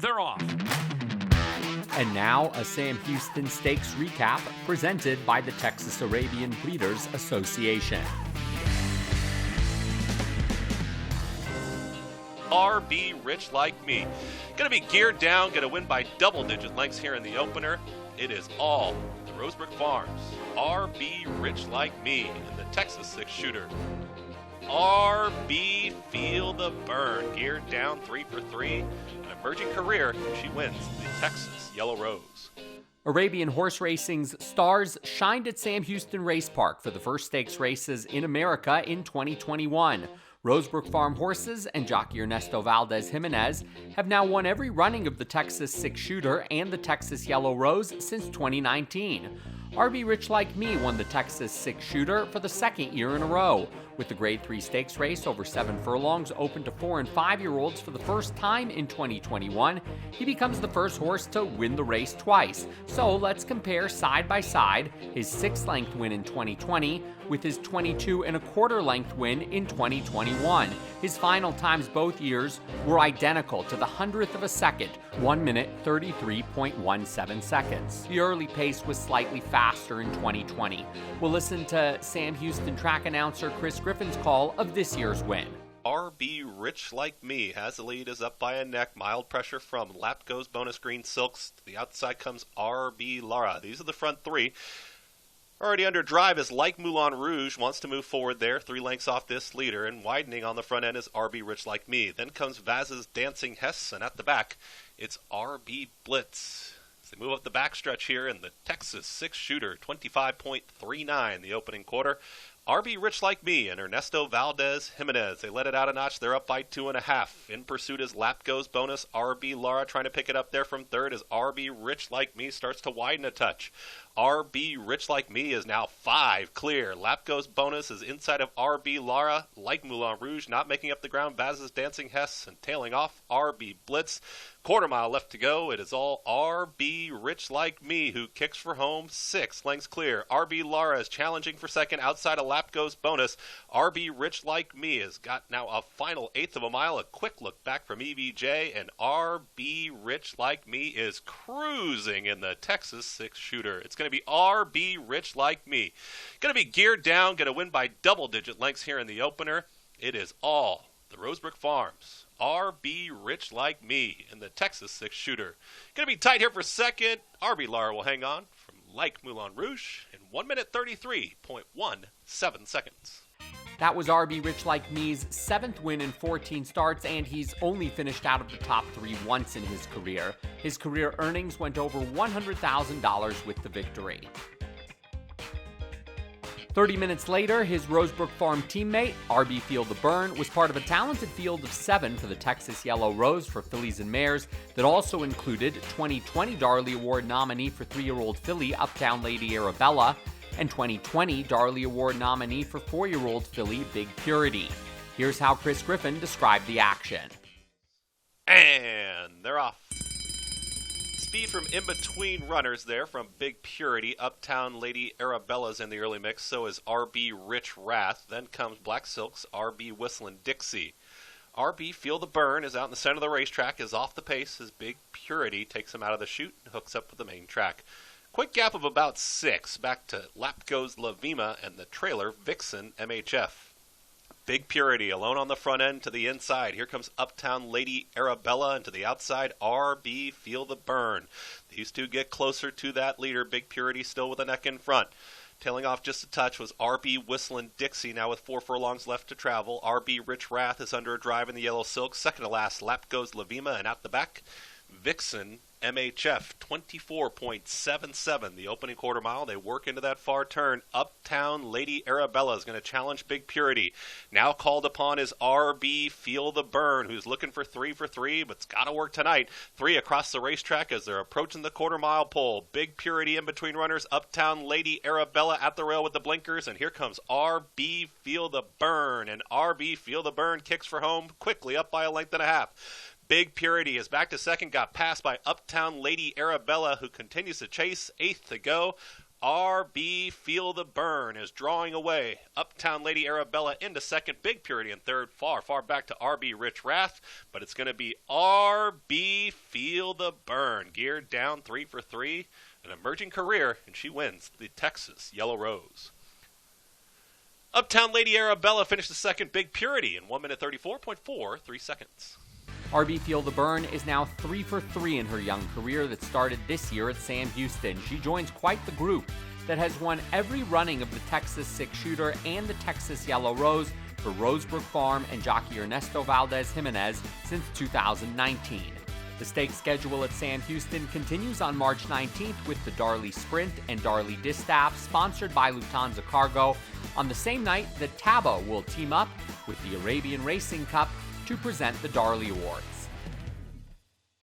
they're off. And now, a Sam Houston Stakes recap presented by the Texas Arabian Breeders Association. RB Rich Like Me. Gonna be geared down, gonna win by double-digit lengths here in the opener. It is all the Rosebrook Farms. RB Rich Like Me in the Texas six-shooter. RB Feel the Burn, geared down 3 for 3. An emerging career, she wins the Texas Yellow Rose. Arabian Horse Racing's stars shined at Sam Houston Race Park for the first stakes races in America in 2021. Rosebrook Farm horses and jockey Ernesto Valdez Jimenez have now won every running of the Texas six-shooter and the Texas Yellow Rose since 2019. RB Rich Like Me won the Texas six-shooter for the second year in a row, with the Grade 3 stakes race over 7 furlongs open to 4- and 5-year-olds for the first time in 2021. He becomes the first horse to win the race twice. So let's compare side by side his 6-length win in 2020 with his 22-1/4-length win in 2021. His final times both years were identical to the 100th of a second, 1 minute 33.17 seconds. The early pace was slightly faster in 2020. We'll listen to Sam Houston track announcer Chris Griffin's call of this year's win. RB Rich Like Me has the lead, is up by a neck. Mild pressure from Lap Goes Bonus Green Silks. To the outside comes RB Lara. These are the front three. Already under drive is Like Moulin Rouge, wants to move forward there, 3 lengths off this leader, and widening on the front end is RB Rich Like Me. Then comes Vaz's Dancing Hess, and at the back, it's RB Blitz. As they move up the backstretch here in the Texas six-shooter, 25.39 the opening quarter. RB Rich Like Me and Ernesto Valdez Jimenez. They let it out a notch. They're up by 2.5. In pursuit is Lap Goes Bonus. RB Lara trying to pick it up there from third as RB Rich Like Me starts to widen a touch. RB Rich Like Me is now 5 clear. Lap Goes Bonus is inside of RB Lara. Like Moulin Rouge not making up the ground. Vaz's Dancing Hess and tailing off RB Blitz. Quarter mile left to go. It is all RB Rich Like Me who kicks for home. 6 lengths clear. RB Lara is challenging for second outside of Lap Goes Bonus. RB Rich Like Me has got now a final 1/8 of a mile. A quick look back from EVJ, and RB Rich Like Me is cruising in the Texas six-shooter. It's going to be RB Rich Like Me. Going to be geared down, going to win by double-digit lengths here in the opener. It is all the Rosebrook Farms. RB Rich Like Me in the Texas six-shooter. Going to be tight here for second. RB Lara will hang on from Like Moulin Rouge in 1 minute 33.17 seconds. That was RB Rich Like Me's 7th win in 14 starts, and he's only finished out of the top 3 once in his career. His career earnings went over $100,000 with the victory. 30 minutes later, his Rosebrook Farm teammate, RB Feel the Burn, was part of a talented field of 7 for the Texas Yellow Rose for fillies and mares that also included 2020 Darley Award nominee for 3-year-old filly Uptown Lady Arabella and 2020 Darley Award nominee for 4-year-old filly Big Purity. Here's how Chris Griffin described the action. And they're off. Speed from in-between runners there from Big Purity. Uptown Lady Arabella's in the early mix. So is RB Rich Wrath. Then comes Black Silks, RB Whistlin' Dixie. RB Feel the Burn is out in the center of the racetrack, is off the pace as Big Purity takes him out of the chute and hooks up with the main track. Quick gap of about 6 back to Lap Goes Lavima and the trailer Vixen MHF. Big Purity alone on the front end to the inside. Here comes Uptown Lady Arabella, and to the outside, RB Feel the Burn. These two get closer to that leader. Big Purity still with a neck in front. Tailing off just a touch was RB Whistlin' Dixie, now with 4 furlongs left to travel. RB Rich Wrath is under a drive in the yellow silk. Second to last, Lap Goes Lavima, and out the back, Vixen MHF, 24.77 the opening quarter mile. They work into that far turn. Uptown Lady Arabella is going to challenge Big Purity. Now called upon is RB Feel the Burn, who's looking for 3 for 3, but's got to work tonight. 3 across the racetrack as they're approaching the quarter mile pole. Big Purity in between runners. Uptown Lady Arabella at the rail with the blinkers, and here comes RB Feel the Burn, and RB Feel the Burn kicks for home quickly, up by a length and a half. Big Purity is back to second, got passed by Uptown Lady Arabella, who continues to chase. 8th to go. RB Feel the Burn is drawing away. Uptown Lady Arabella into second, Big Purity in third, far back to RB Rich Wrath, but it's going to be RB Feel the Burn, geared down 3 for 3, an emerging career, and she wins the Texas Yellow Rose. Uptown Lady Arabella finished the second, Big Purity in 1 minute 34.43 seconds. RB Feel the Burn is now 3 for 3 in her young career that started this year at Sam Houston. She joins quite the group that has won every running of the Texas six-shooter and the Texas Yellow Rose for Rosebrook Farm and jockey Ernesto Valdez Jimenez since 2019. The stakes schedule at Sam Houston continues on March 19th with the Darley Sprint and Darley Distaff, sponsored by Lufthansa Cargo. On the same night, the Tabo will team up with the Arabian Racing Cup to present the Darley Awards.